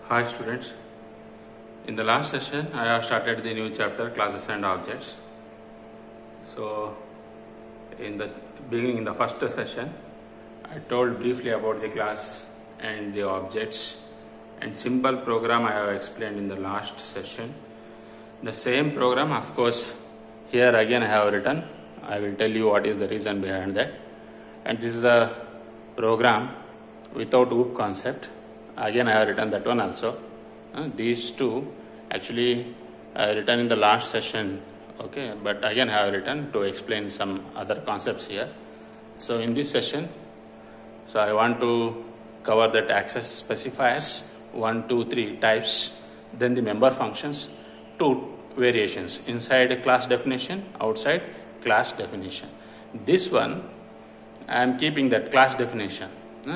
Hi students, in the last session I have started the new chapter classes and objects. So in the beginning, in the first session, I told briefly about the class and the objects and simple program I have explained in the last session. The same program, of course, here again I have written. I will tell you what is the reason behind that. And this is a program without OOP concept. Again I have written that one also. These two actually I have written in the last session, okay, but again I have written to explain some other concepts here. So in this session, so I want to cover that access specifiers, 1, 2, 3 types, then the member functions, 2 variations, inside class definition, outside class definition. This one I am keeping that class definition.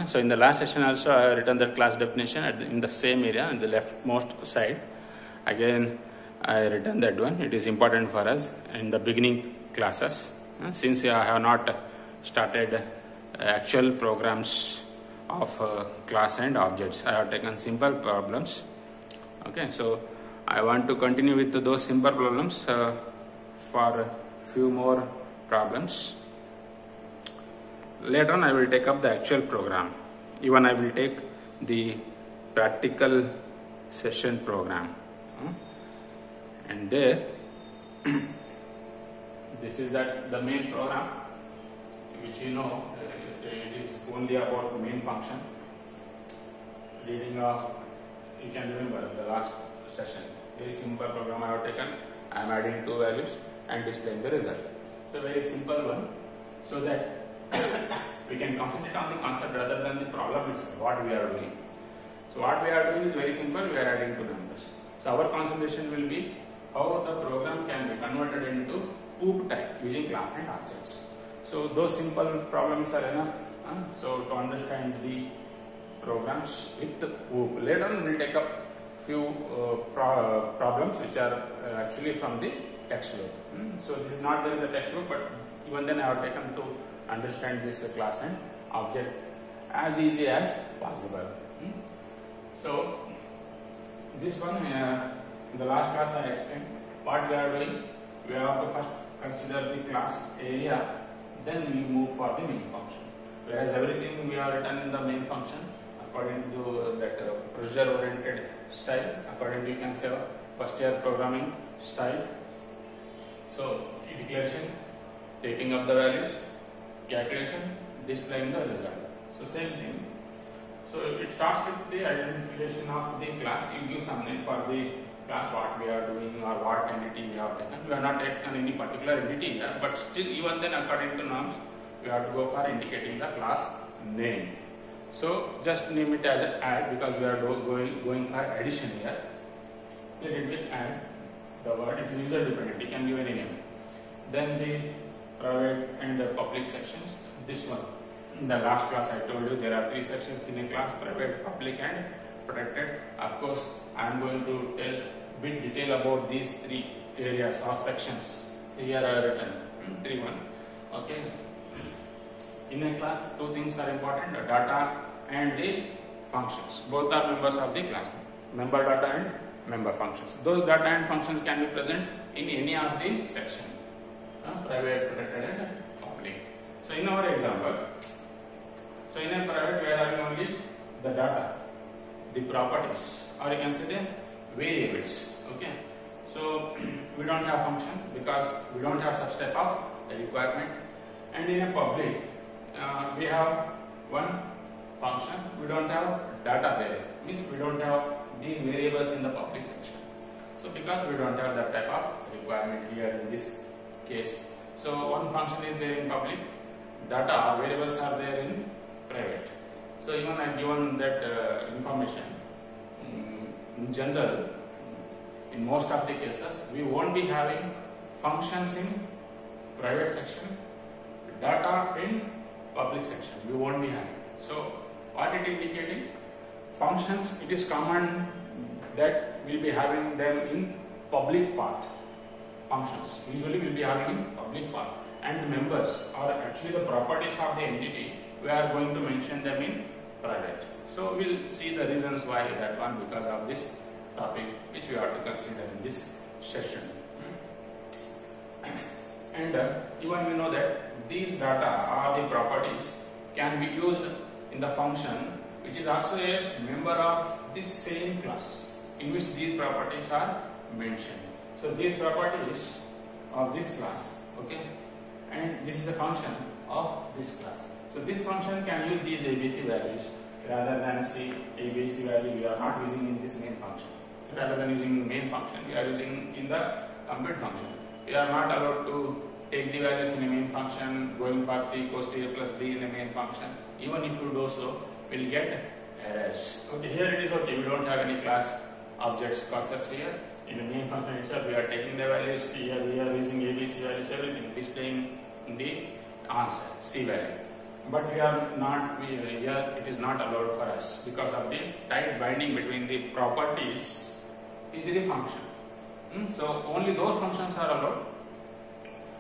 So in the last session also I have written that class definition in the same area on the leftmost side. Again I have written that one. It is important for us in the beginning classes. Since I have not started actual programs of class and objects, I have taken simple problems. Okay, so I want to continue with those simple problems for a few more problems. Later on I will take up the actual program. Even I will take the practical session program. And there, this is the main program, which you know it is only about main function. Reading of, you can remember the last session. Very simple program I have taken. I am adding 2 values and displaying the result. So very simple one, so that we can concentrate on the concept rather than the problem itself, what we are doing. So what we are doing is very simple, we are adding 2 numbers. So our concentration will be how the program can be converted into OOP type using class and objects. So those simple problems are enough. So to understand the programs with OOP. Later on we will take up few problems which are actually from the textbook. So this is not there in the textbook, but even then I have taken to understand this class and object as easy as possible. So this one, in the last class I explained what we are doing. We have to first consider the class area, then we move for the main function. Whereas everything we have written in the main function according to that procedure oriented style, according to, you can say, first year programming style. So declaration, taking up the values, calculation, displaying the result. So same thing. So it starts with the identification of the class. You give some name for the class, what we are doing or what entity we have taken. We are not taken any particular entity here, but still even then according to norms, we have to go for indicating the class name. So just name it as an add, because we are going for addition here. Let it be add the word. It is user dependent. You can give any name. Then the private and the public sections. This one, in the last class I told you there are 3 sections in a class: private, public and protected. Of course I am going to tell bit detail about these 3 areas or sections. So here I have written 3-1. Okay, in a class 2 things are important: the data and the functions. Both are members of the class, member data and member functions. Those data and functions can be present in any of the section. Private, protected and public. So in our example, so in a private we are having only the data, the properties, or you can say the variables. Okay, so we don't have function because we don't have such type of requirement. And in a public we have one function, we don't have data there, means we don't have these variables in the public section. So because we don't have that type of requirement here in this case, so one function is there in public, data or variables are there in private. So even I have given that information. In general, in most of the cases, we won't be having functions in private section, data in public section. We won't be having. So what it indicating? Functions, it is common that we'll be having them in public part. Functions usually will be having in public part, and members, or actually the properties of the entity, we are going to mention them in private. So we'll see the reasons why that one, because of this topic which we have to consider in this session. And even we know that these data or the properties can be used in the function which is also a member of this same class in which these properties are mentioned. So these properties of this class, okay, and this is a function of this class. So this function can use these ABC values rather than see ABC value we are not using in this main function. Rather than using main function, we are using in the compute function. We are not allowed to take the values in a main function going for C equals to A plus B in a main function. Even if you do so, we will get errors. Okay, here it is okay. We don't have any class objects concepts here. In the main function itself, we are taking the values here. We are using ABC values, everything, displaying the answer C value. But we are not. Here it is not allowed for us because of the tight binding between the properties is the function. So only those functions are allowed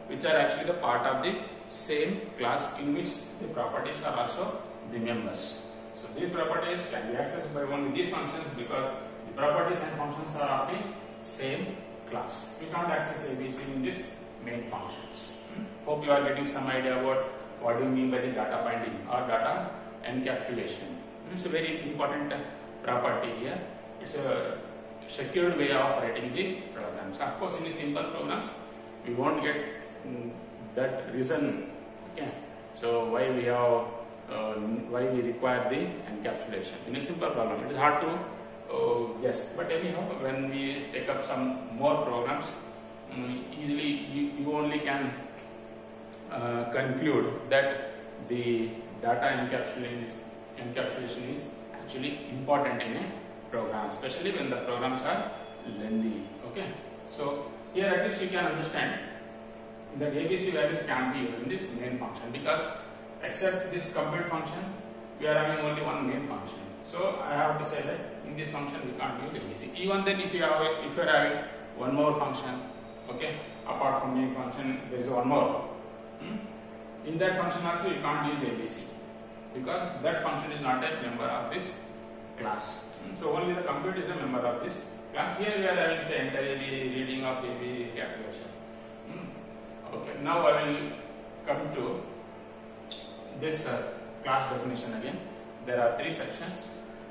which are actually the part of the same class in which the properties are also the members. So these properties can be accessed by only these functions because the properties and functions are of the same class. We can't access ABC in this main functions. Hope you are getting some idea about what do you mean by the data binding or data encapsulation. It's a very important property here. It's a secured way of writing the programs. Of course, in the simple programs, we won't get that reason. Okay. So why we have why we require the encapsulation in a simple program? It is hard to guess, but anyhow, when we take up some more programs, easily you only can conclude that the data encapsulation is actually important in a program, especially when the programs are lengthy. Okay, so here at least you can understand that ABC value can be used in this main function because except this compute function, we are having only one main function. So I have to say that in this function we can't use ABC. Even then, if you are having one more function, okay, apart from main function, there is one more. In that function also you can't use ABC because that function is not a member of this class. So only the compute is a member of this class. Here we are having say entirely reading of AB calculation. Okay, now I will come to this class definition again. There are three sections,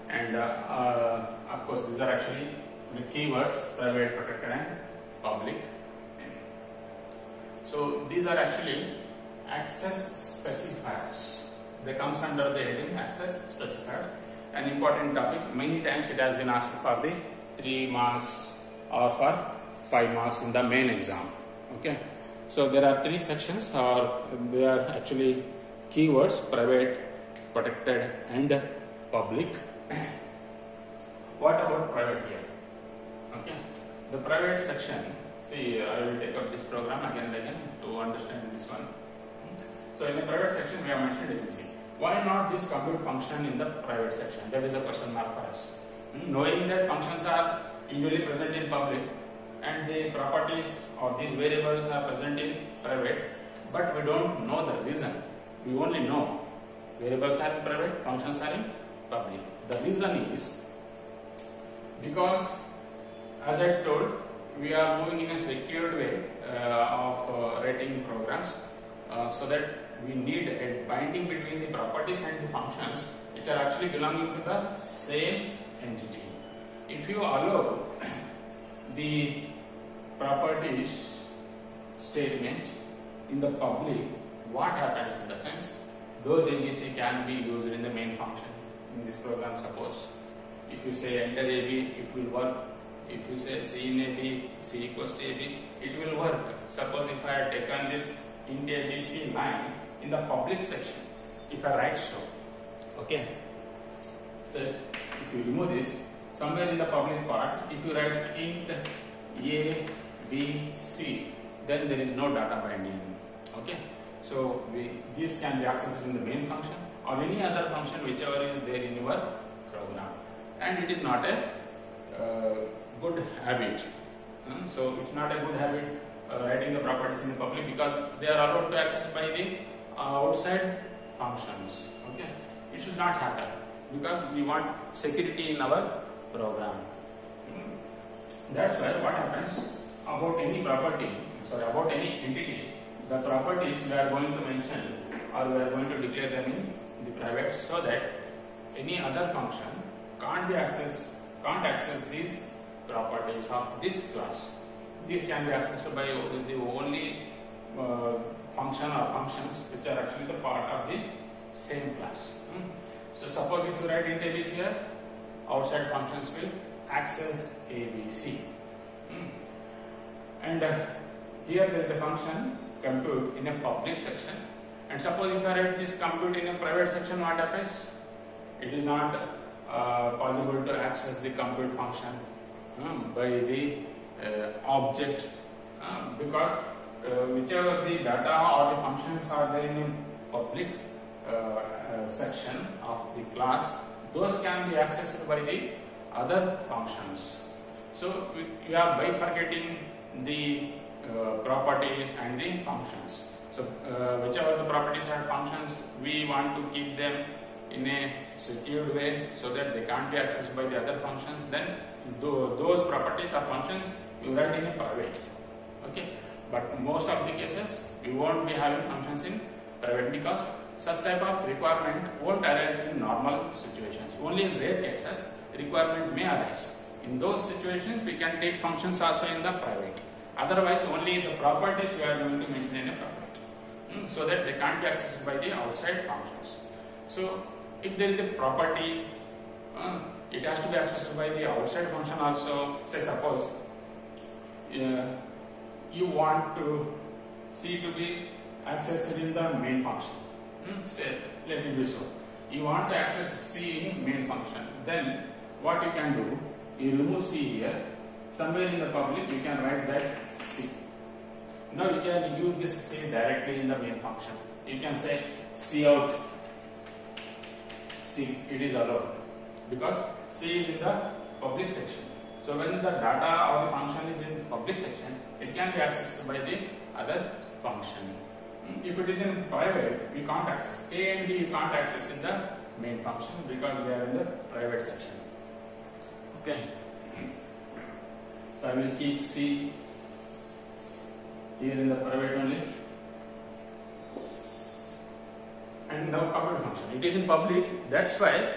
and of course these are actually the keywords: private, protected, and public. So these are actually access specifiers. They comes under the heading access specifier. An important topic. Many times it has been asked for the 3 marks or for 5 marks in the main exam. Okay. So there are three sections, or they are actually keywords: private, protected, and public. What about private here? Okay. The private section. See, I will take up this program again and again to understand this one. So in the private section, we have mentioned ABC. Why not this compute function in the private section? That is a question mark for us. Knowing that functions are usually present in public and the properties or these variables are present in private, but we don't know the reason. We only know variables are in private, functions are in public. The reason is because, as I told, we are moving in a secured way of writing programs, so that we need a binding between the properties and the functions which are actually belonging to the same entity. If you allow the properties statement in the public, what happens in the sense those ABC can be used in the main function in this program. Suppose if you say enter AB, it will work. If you say C in AB, C equals to AB, it will work. Suppose if I had taken this int ABC line in the public section, if I write so, okay. So if you remove this, somewhere in the public part, if you write int A, B, C, then there is no data binding. Okay. So these can be accessed in the main function or any other function whichever is there in your program, and it is not a good habit. So it's not a good habit writing the properties in the public because they are allowed to access by the outside functions. Okay, it should not happen. because we want security in our program. That's why what happens about any property, about any entity, the properties we are going to mention or we are going to declare them in the private, so that any other function can't access these properties of this class. These can be accessed by the only function or functions which are actually the part of the same class. So suppose if you write int ABC here, outside functions will access ABC. And here there is a function compute in a public section, and suppose if I write this compute in a private section, what happens? It is not possible to access the compute function by the object, because whichever the data or the functions are there in a public section of the class, those can be accessed by the other functions. So we are bifurcating the properties and the functions. So whichever the properties and functions, we want to keep them in a secured way so that they can't be accessed by the other functions. Then those properties or functions you write in a private. Okay, but most of the cases we won't be having functions in private, because such type of requirement won't arise in normal situations. Only in rare cases requirement may arise. In those situations we can take functions also in the private. Otherwise only the properties we are going to mention in a private, so that they can't be accessed by the outside functions. So if there is a property, it has to be accessed by the outside function also. Say suppose you want to C to be accessed in the main function. Say, let it be so. You want to access C in main function. Then what you can do, you remove C here. Somewhere in the public you can write that C. Now you can use this C directly in the main function. You can say C out C. It is allowed because C is in the public section. So when the data or the function is in public section, it can be accessed by the other function. If it is in private, we can't access. A and B you can't access in the main function because they are in the private section. Okay. So I will keep C here in the private only. And now compute function. It is in public. That's why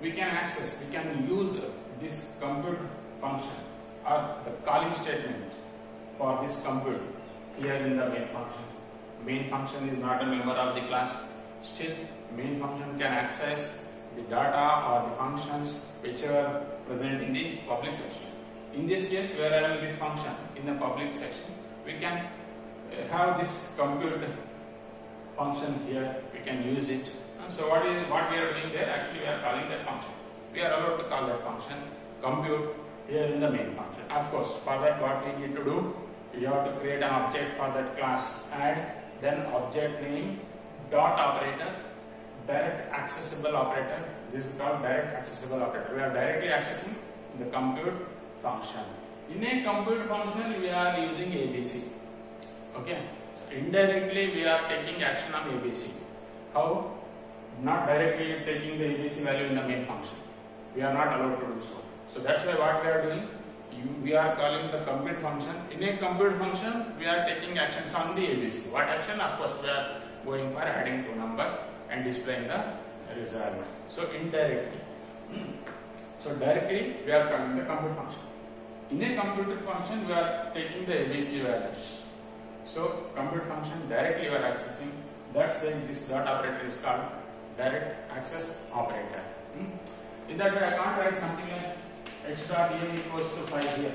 we can access. We can use this compute function or the calling statement for this compute here in the main function. Main function is not a member of the class. Still, main function can access the data or the functions which are present in the public section. In this case, we are having this function in the public section. We can have this compute function here. We can use it. So what we are doing there? Actually, we are calling that function. We are allowed to call that function compute here in the main function. Of course, for that what we need to do? We have to create an object for that class. Add then object name dot operator, direct accessible operator. This is called direct accessible operator. We are directly accessing the compute function. In a compute function, we are using ABC. Okay. So indirectly, we are taking action on ABC. How? Not directly taking the ABC value in the main function. We are not allowed to do so. So that's why what we are doing, we are calling the compute function. In a compute function, we are taking actions on the ABC. What action? Of course, we are going for adding two numbers and displaying the result. So indirectly. So directly, we are calling the compute function. In a compute function, we are taking the ABC values. So compute function directly we are accessing. That's saying this dot operator is called direct access operator. In that way, I can't write something like x dot a equals to 5 here.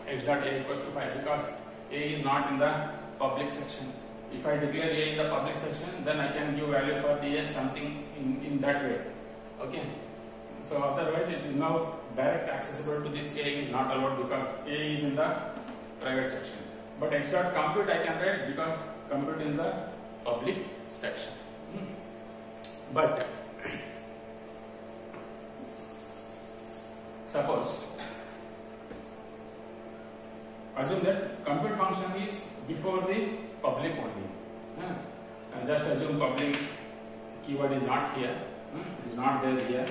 X dot a equals to 5 because a is not in the public section. If I declare a in the public section, then I can give value for the a something in that way. Okay. So otherwise, it is now direct accessible to this a is not allowed because a is in the private section. But x dot compute I can write because compute in the public section. But suppose assume that compute function is before the public only. Just assume public keyword is not here. It is not there here,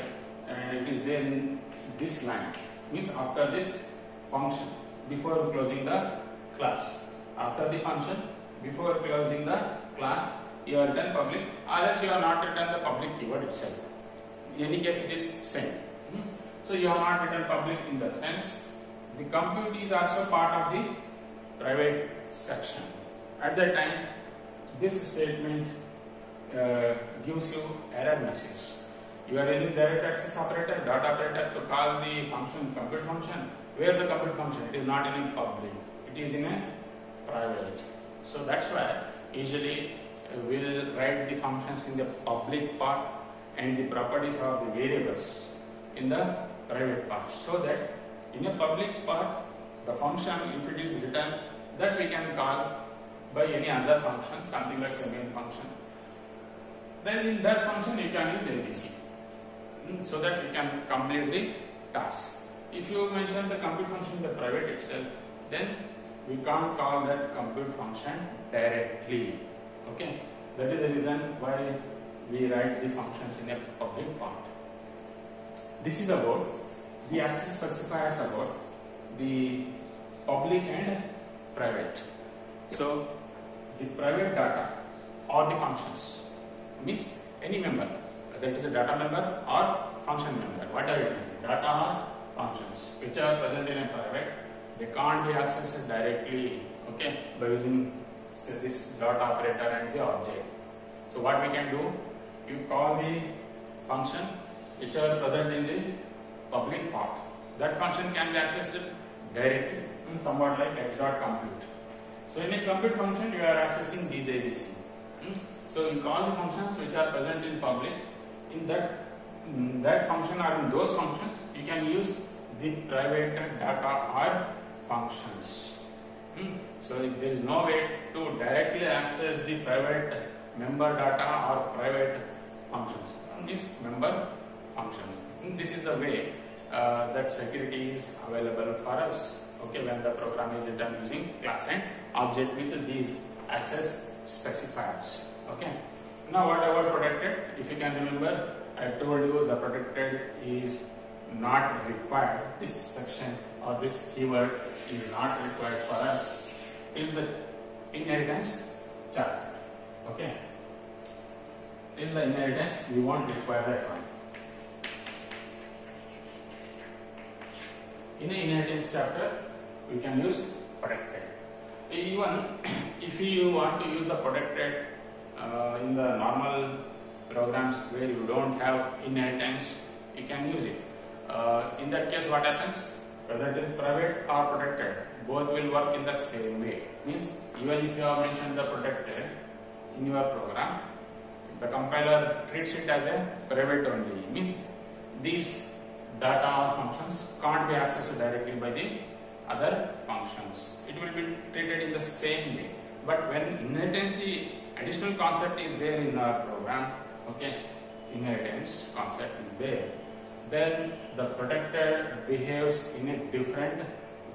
and it is there in this line. Means after this function, before closing the class. After the function, before closing the class, you have done public, or else you have not written the public keyword itself. In any case, it is same. So you have not written public in the sense the compute is also part of the private section. At that time, this statement gives you error message. You are using direct access operator, dot operator to call the function compute function. Where the compute function? It is not in a public. It is in a private. So that's why usually we'll write the functions in the public part and the properties of the variables in the private part. So that in a public part, the function, if it is written, that we can call by any other function, something like a main function. Then in that function you can use ABC, so that you can complete the task. If you mention the compute function in the private itself, then we can't call that compute function directly. Okay, that is the reason why we write the functions in a public part. This is about the access specifiers about the public and private. So the private data or the functions means any member, that is a data member or function member, whatever it is, data or functions which are present in a private, they can't be accessed directly, okay, by using this dot operator and the object. So what we can do, you call the function which are present in the public part. That function can be accessed directly, somewhat like x.compute. So in a compute function, you are accessing these ABC. So you call the functions which are present in public. In that function or in those functions, you can use the private data or functions. So there is no way to directly access the private member data or private functions. These member functions. This is the way that security is available for us. Okay, when the program is written using class and object with these access specifiers. Okay. Now what about protected? If you can remember, I told you the protected is not required. This section or this keyword is not required for us in the inheritance chapter. Okay. In the inheritance, we won't require that one. In the inheritance chapter, we can use protected. Even if you want to use the protected in the normal programs where you don't have inheritance, you can use it. In that case, what happens? Whether it is private or protected, both will work in the same way. Means even if you have mentioned the protected in your program, the compiler treats it as a private only. Means these data or functions can't be accessed directly by the other functions. It will be treated in the same way. But when inheritance additional concept is there in our program, okay, inheritance concept is there, then the protected behaves in a different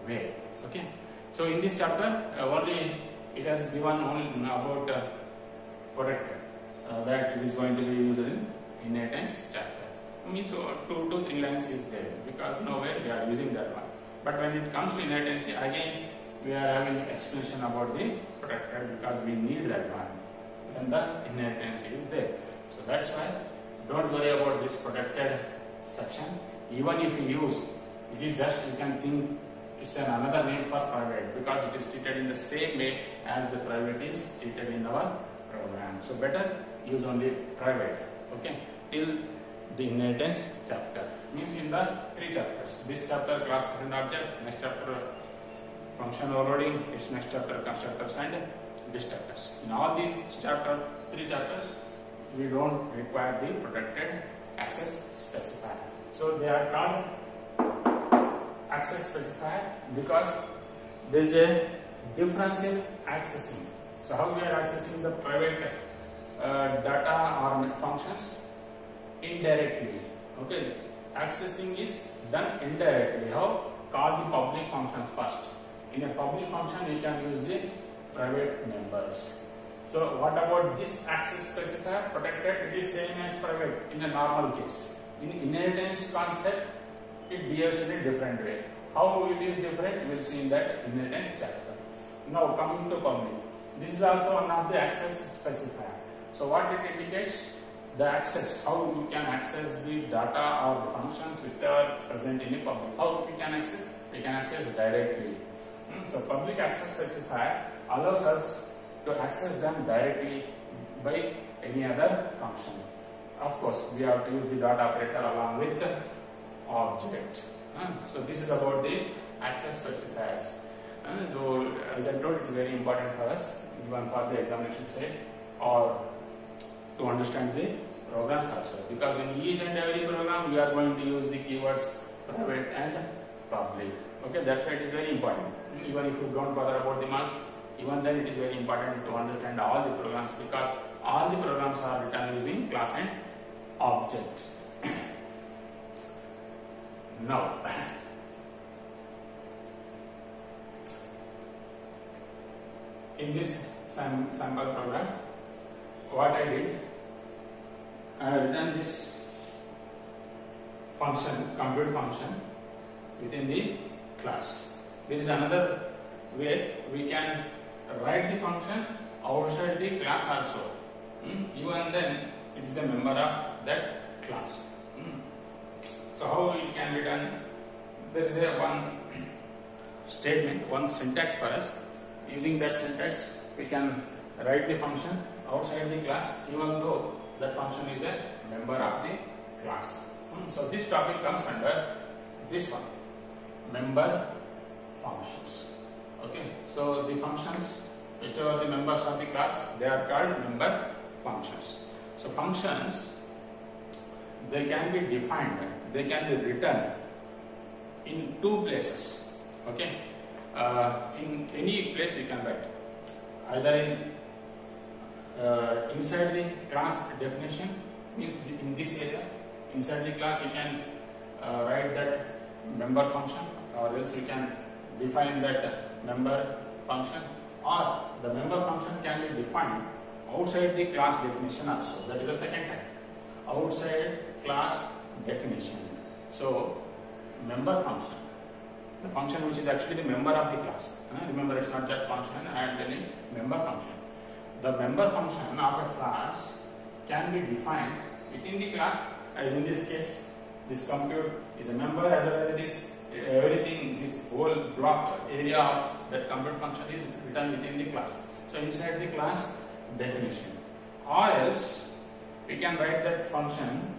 way. Okay. So in this chapter, only it has given only about protected that is going to be used in inheritance chapter. Means 2 to 3 lines is there because nowhere we are using that one. But when it comes to inheritance, again we are having explanation about the protected because we need that one when the inheritance is there. So that's why don't worry about this protected section. Even if you use, it is just, you can think it's another name for private because it is treated in the same way as the private is treated in our program. So better use only private. Okay, till the inheritance chapter. Means in the 3 chapters. This chapter class and objects, next chapter function overloading, its next chapter constructors and destructors. In all these 3 chapters, we don't require the protected access specifier. So they are called access specifier because there is a difference in accessing. So how we are accessing the private data or functions? Indirectly. Okay, accessing is done indirectly. How? Call the public functions first. In a public function, you can use the private members. So what about this access specifier protected? It is same as private in a normal case. In inheritance concept, it behaves in a different way. How it is different, we will see in that inheritance chapter. Now coming to public. This is also one of the access specifier. So what it indicates? The access, how you can access the data or the functions which are present in the public. How we can access? We can access directly. So public access specifier allows us to access them directly by any other function. Of course, we have to use the dot operator along with the object. So this is about the access specifiers. So as I told, it's very important for us, even for the examination sake or to understand the programs also. Because in each and every program, we are going to use the keywords private and public. Okay, that's why it is very important. Even if you don't bother about the marks, even then it is very important to understand all the programs, because all the programs are written using class and object. Now, in this sample program, what I did, I have written this function, compute function within the class. There is another way we can write the function outside the class also. Even then, it is a member of that class. So how it can be done? There is a one statement, one syntax for us. Using that syntax, we can write the function outside the class, even though that function is a member of the class. So this topic comes under this one, member functions. Okay, so the functions which are the members of the class, they are called member functions. So functions, they can be defined, they can be written in two places. Okay, in any place you can write, either in inside the class definition, means in this area, inside the class you can write that member function, or else you can define that member function, or the member function can be defined outside the class definition also. That is the second type, outside class definition. So member function, the function which is actually the member of the class. Remember, it's not just function and any member function. The member function of a class can be defined within the class, as in this case, this compute is a member, as well as it is everything, this whole block area of that compute function is written within the class. So inside the class definition, or else we can write that function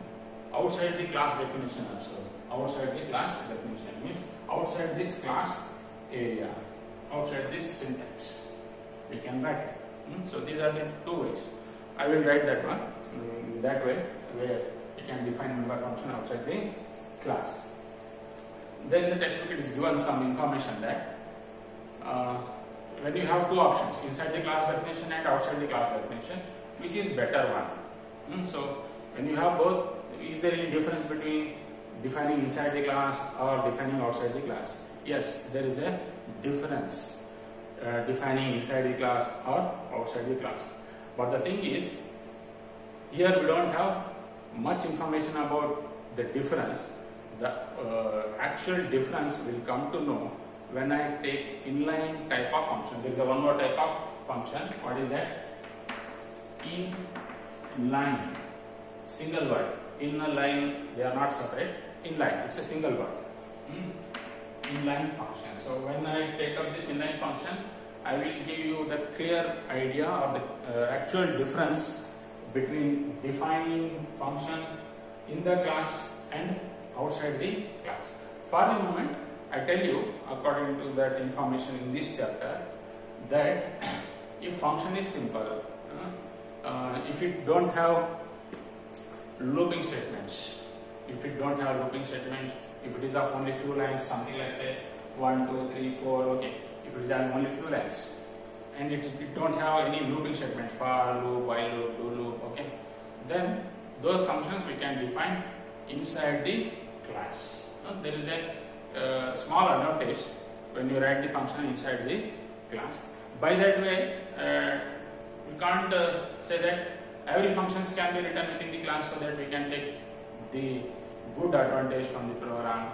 outside the class definition also. Outside the class definition means outside this class area, outside this syntax, we can write it. So these are the two ways. I will write that one that way, where you can define member function outside the class. Then the textbook is given some information that when you have two options, inside the class definition and outside the class definition, which is better one? So when you have both, is there any difference between defining inside the class or defining outside the class? Yes, there is a difference. Defining inside the class or outside the class. But the thing is, here we don't have much information about the difference. The actual difference will come to know when I take inline type of function. There is a one more type of function. What is that? Inline. Single word. In a line, they are not separate. Inline, it's a single word. Inline function. So when I take up this inline function, I will give you the clear idea of the actual difference between defining function in the class and outside the class. For the moment, I tell you, according to that information in this chapter, that if function is simple, if it don't have looping statements, if it is of only few lines, something like say 1, 2, 3, 4, okay. If it is only few lines, and it don't have any looping statements, for loop, while loop, do loop, okay, then those functions we can define inside the class. There is a small advantage when you write the function inside the class. By that way, We can't say that every functions can be written within the class so that we can take the good advantage from the program.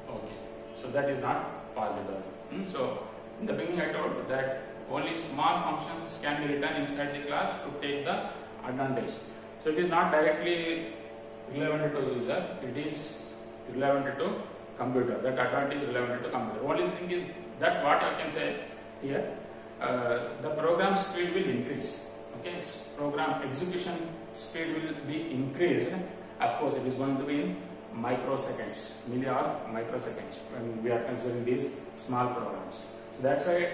Okay, so that is not possible. So in the beginning I told that only small functions can be written inside the class to take the advantage. So it is not directly relevant to user, it is relevant to computer. That advantage is relevant to computer. Only thing is that what I can say here, the program speed will increase. Okay, program execution speed will be increased. Of course, it is going to be in microseconds, milli or microseconds when we are considering these small programs. So that's why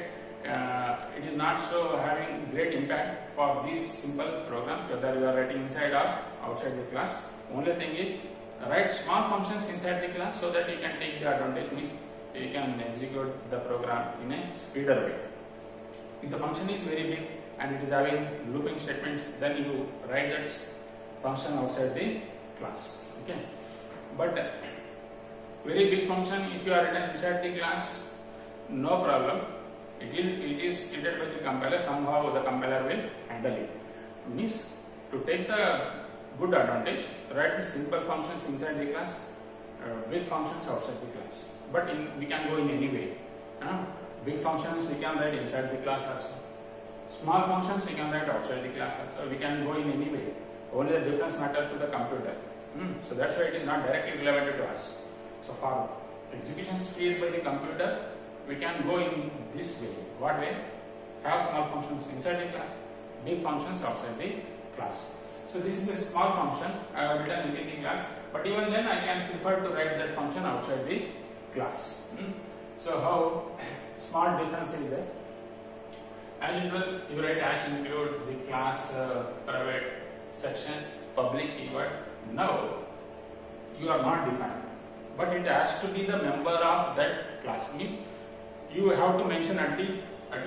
it is not so having great impact for these simple programs, whether you are writing inside or outside the class. Only thing is write small functions inside the class so that you can take the advantage, means you can execute the program in a speeder way. If the function is very big and it is having looping statements, then you write that function outside the class. Okay, but very big function, if you are written inside the class, no problem. It is treated by the compiler. Somehow the compiler will handle it. Means to take the good advantage, write the simple functions inside the class, big functions outside the class. But we can go in any way. Big functions we can write inside the class also. Small functions we can write outside the class also. We can go in any way. Only the difference matters to the computer. So that's why it is not directly relevant to us. So for execution speed by the computer, we can go in this way. What way? Have small functions inside the class, big functions outside the class. So this is a small function I have written within the class, but even then I can prefer to write that function outside the class. So how small difference is there? As usual, you write as include the class private section public keyword. Now you are not defined, but it has to be the member of that class. Means you have to mention at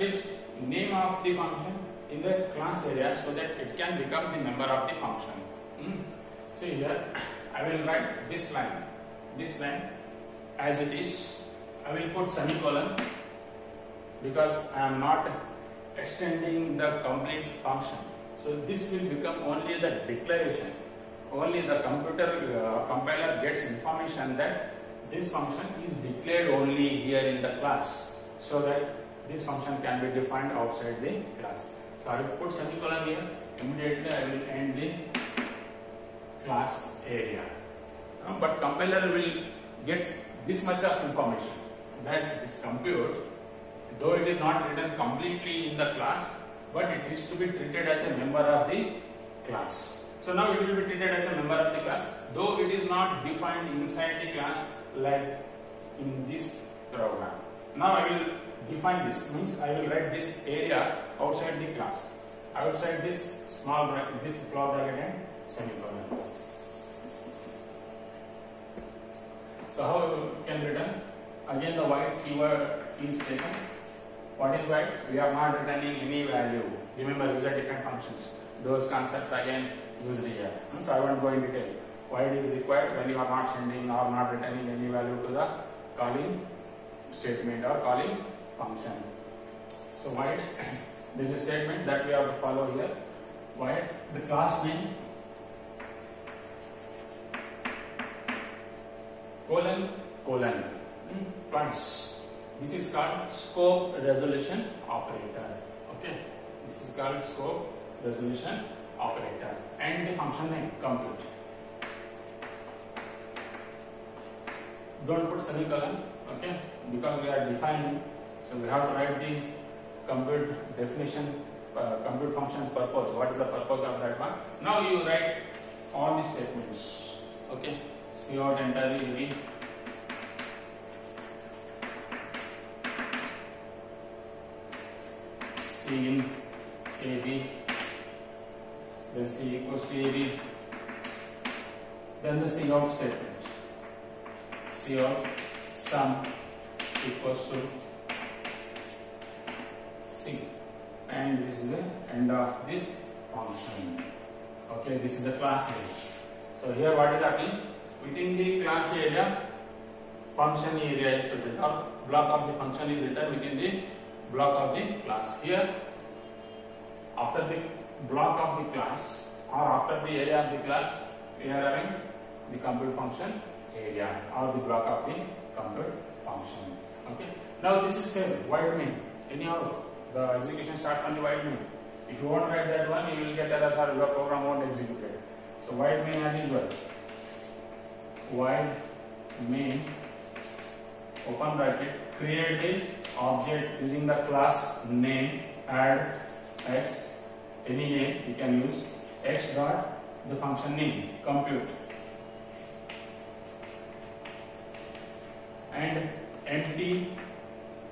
least name of the function in the class area so that it can become the member of the function. See here, I will write this line as it is. I will put semicolon because I am not extending the complete function. So this will become only the declaration. Only the compiler gets information that this function is declared only here in the class, so that this function can be defined outside the class. So I will put semicolon here. Immediately I will end the class area. But compiler will get this much of information that this compute, though it is not written completely in the class, but it is to be treated as a member of the class. So now it will be treated as a member of the class, though it is not defined inside the class like in this program. Now I will define this, means I will write this area outside the class, outside this small bracket, this floor bracket and semicolon. So how you can return? Again the void keyword is taken. What is void? We are not returning any value. Remember, these are different functions. Those concepts again used here. So I won't go in detail. Void is required when you are not sending or not returning any value to the calling statement or calling function. So void, this is a statement that we have to follow here. Void the class name colon twice. This is called scope resolution operator. Okay, this is called scope resolution operator, and the function name compute. Don't put semicolon, okay, because we are defining, so we have to write the compute definition, compute function purpose. What is the purpose of that one? Now you write all the statements. Okay, cout entirely in AB, then C equals to AB, then the cout statement, cout sum equals to C, and this is the end of this function. Okay, this is the class area. So here what is happening? Within the class area, function area is present, or block of the function is written within the block of the class. Here, after the block of the class or after the area of the class, we are having the compute function area or the block of the compute function. Okay. Now this is same void main. Anyhow, the execution starts from the void main. If you won't write that one, you will get errors or your program won't execute it. So void main as usual. Void main open bracket create the object using the class name add x, any name you can use, x dot the function name compute and empty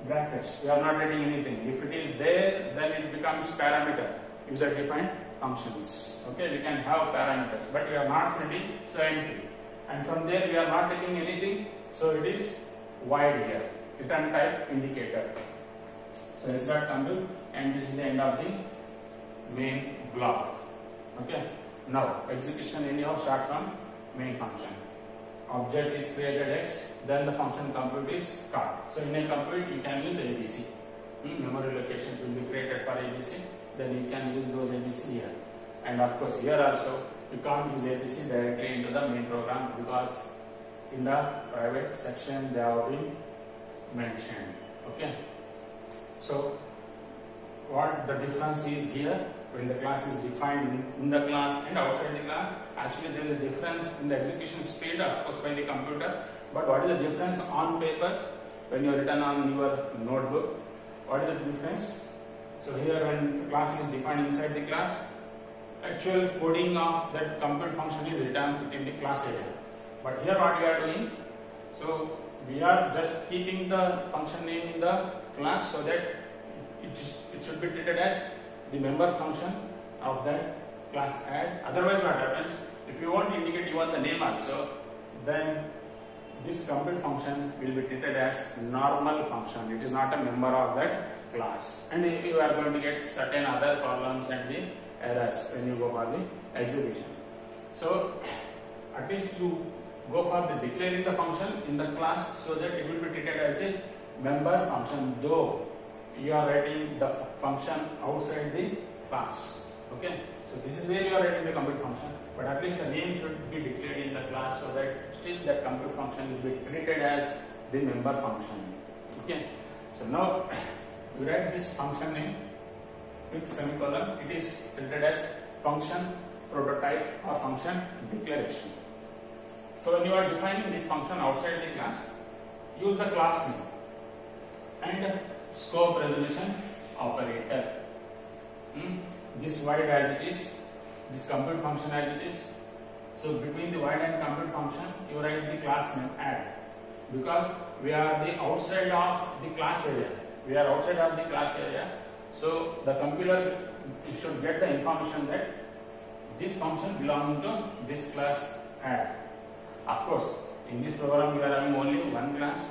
brackets. We are not writing anything. If it is there, then it becomes parameter, user defined functions. Okay, we can have parameters, but we are not setting, so empty. And from there we are not taking anything, so it is void here, return type indicator. So insert compute, and this is the end of the main block. Okay. Now execution anyhow start from main function. Object is created x, then the function compute is called. So in a compute you can use ABC. Memory locations will be created for ABC, then you can use those ABC here. And of course here also you can't use ABC directly into the main program because in the private section they have been mentioned. Okay. So what the difference is here, when the class is defined in the class and outside the class, actually there is a difference in the execution speed of course by the computer, but what is the difference on paper when you written on your notebook? What is the difference? So here when the class is defined inside the class, actual coding of that compute function is written within the class area. But here what we are doing, so we are just keeping the function name in the class so that it should be treated as the member function of that class add. Otherwise what happens, if you want to indicate you want the name also, then this compute function will be treated as normal function. It is not a member of that class. And you are going to get certain other problems and the errors when you go for the execution. So at least you go for the declaring the function in the class so that it will be treated as a member function, though you are writing the function outside the class. Okay, so this is where you are writing the compute function, but at least the name should be declared in the class so that still that compute function will be treated as the member function. Okay, so now you write this function name with semicolon. It is treated as function prototype or function declaration. So when you are defining this function outside the class, use the class name and scope resolution operator. This void as it is, this compute function as it is. So between the void and compute function, you write the class name add, because we are the outside of the class area. We are outside of the class area. So the compiler should get the information that this function belongs to this class add. Of course, in this program we are having only one class.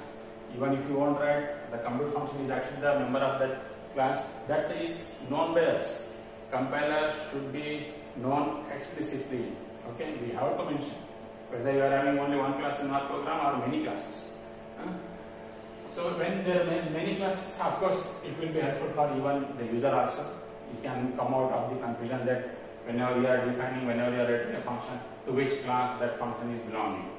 Even if you won't write, the compute function is actually the member of that class. That is known by us. Compiler should be known explicitly. Okay, we have to mention whether you are having only one class in our program or many classes. So when there are many classes, of course, it will be helpful for even the user also. You can come out of the confusion that whenever you are defining, whenever you are writing a function, to which class that function is belonging.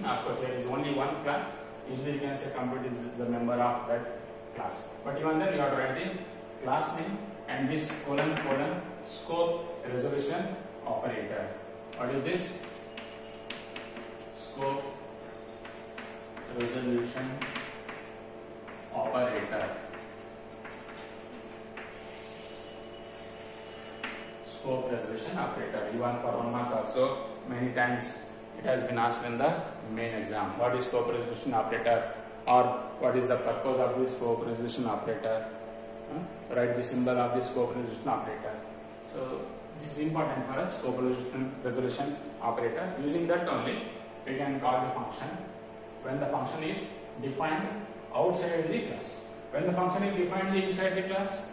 Of course, there is only one class. Usually you can say compute is the member of that class. But even then you have to write the class name and this colon scope resolution operator. What is this? Scope resolution operator. Scope resolution operator. Even for 1 marks also many times it has been asked in the main exam. What is scope resolution operator, or what is the purpose of this scope resolution operator? Write the symbol of the scope resolution operator. So this is important for us, scope resolution operator. Using that only we can call the function when the function is defined outside the class. When the function is defined inside the class,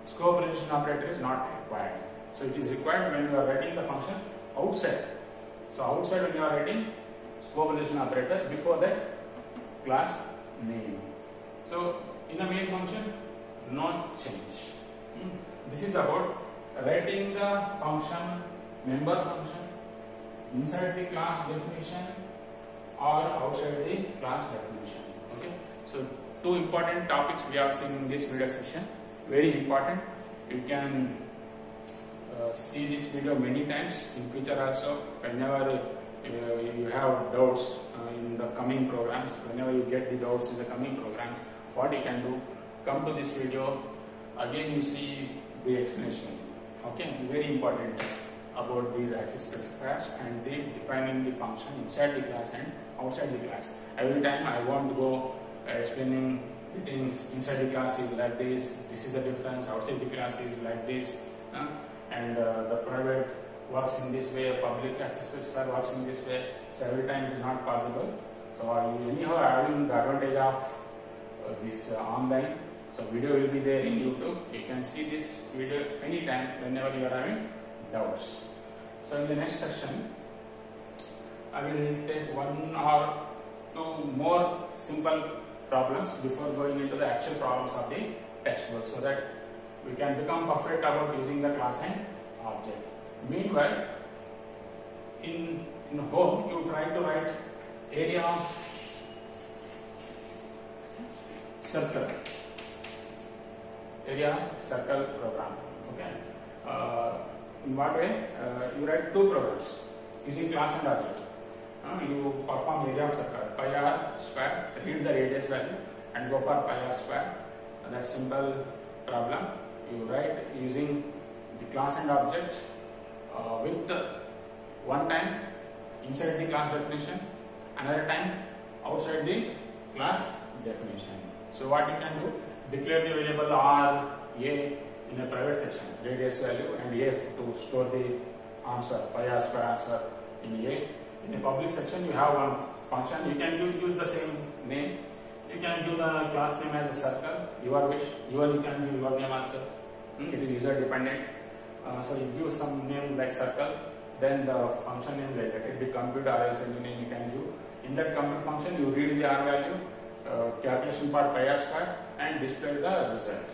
scope resolution operator is not required. So it is required when you are writing the function outside. So outside when you are writing scope resolution operator, before that class name. So in a main function, no change. This is about writing the function, member function inside the class definition or outside the class definition. Okay, so two important topics we have seen in this video section. Very important. You can see this video many times in future also. Whenever you have doubts in the coming programs, whenever you get the doubts in the coming programs, what you can do, come to this video, again you see the explanation. Okay, very important about these access specifiers and the defining the function inside the class and outside the class. Every time I won't go explaining the things inside the class is like this is the difference, outside the class is like this, and the private works in this way, public access specifier works in this way. So every time it is not possible. So anyhow having the advantage of this online. So video will be there in YouTube. You can see this video anytime whenever you are having doubts. So in the next session, I will take one or two more simple problems before going into the actual problems of the textbook, so that we can become perfect about using the class and object. Meanwhile, in home, you try to write area of circle. Area of circle program. Okay. In what way? You write two programs using class and object. You perform area of circle, pi r square, read the radius value and go for pi r square. That simple problem you write using the class and object with one time inside the class definition, another time outside the class definition. So what you can do, declare the variable r a in a private section, radius value, and a to store the answer, pi r square answer in a. In a public section you have one function, you can use the same name. You can give the class name as a circle, your wish, you can give your name also. It is user dependent. So you give some name like circle, then the function name like let it be compute or else any name you can give. In that compute function you read the r value, calculation part pi r square, and display the result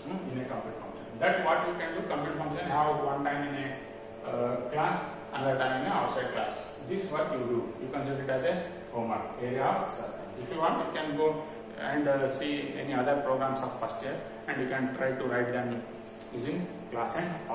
in a compute function. That what you can do, compute function have one time in a class, another time in a outside class. This what you do, you consider it as a homework, area of circle. If you want, you can go and see any other programs of first year, and you can try to write them using class and object.